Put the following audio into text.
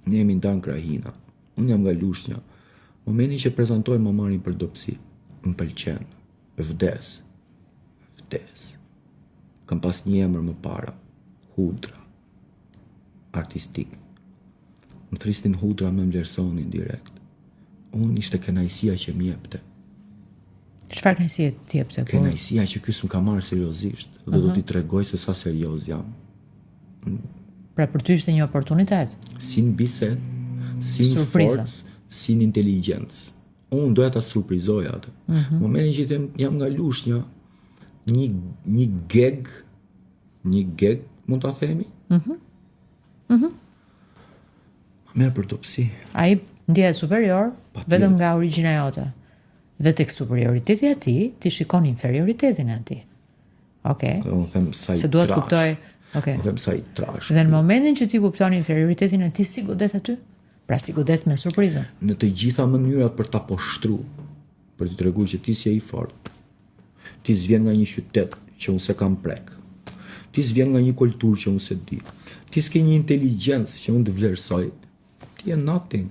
Ne jemi ndarë krahina. Unë jam nga Lushnja. Momentin që prezantoj më marrin për dobësi. Më pëlqen. Vdes. Kam pas një emër më para. Hudra. Artistik. Më thrisnin Hudra, më vlerësonin direkt. Unë ishte kënaqësia që m'jepte. Çfarë kënaqësie t'jepte? Kënaqësia që ky s'm ka marrë seriozisht dhe do t'i tregoj se sa serioz jam. Pra për ty ishte një oportunitet. Sin bised, sin forcë, sin inteligjencë. Unë doja ta surprizoja atë. Momentin që them jam nga Lushnja, një geg, mund ta themi? Ma merr për dobësi. Ai ndjehet superior vetëm nga origjina jote. Dhe tek superioriteti i tij, ti shikon inferioritetin e tij. Okej. Unë them sa i se duhet kuptoj. Okej. Unë them sa i trash. Dhe në momentin që ti kupton inferioritetin e tij, si godet aty? Pra si godet me surprizën. Në të gjitha mënyrat për ta poshtruar, për t'i treguar që ti si je i fortë. Ti s'vjen nga një qytet që unë se kam prek. Ti s'vjen nga një kulturë që unë se di. Ti s'ke një inteligjencë që unë të vlerësoj. Ti je nothing.